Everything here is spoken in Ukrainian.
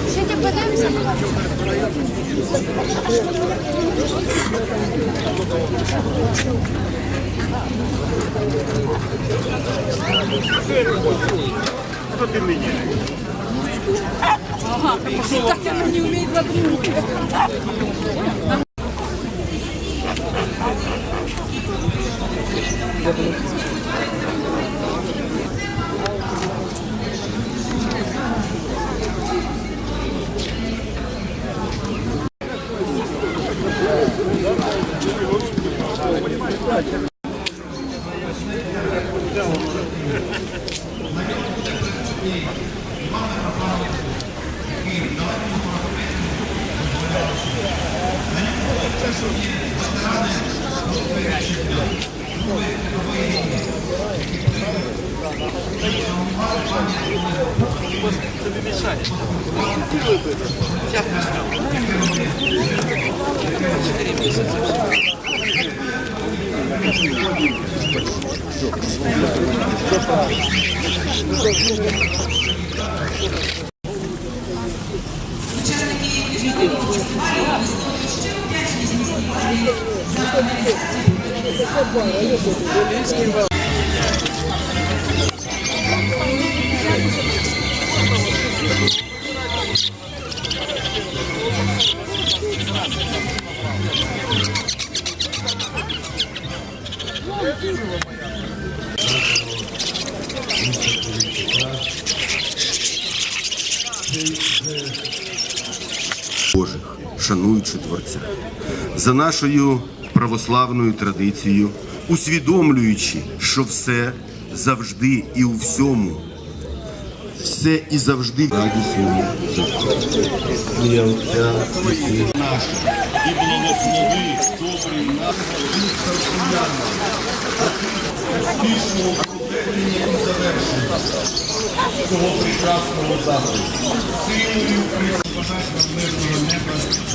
Ще подивимося. Что ты меня? Ага, Катя не умеет задумывать. Божих, шануючи Творця, за нашою православною традицією, усвідомлюючи, що все, завжди і у всьому, все і завжди радісному життя. І Отця, і И благослови добрый наш успішного проведення і завершення цього прекрасного заходу. Силою Христа мирного неба.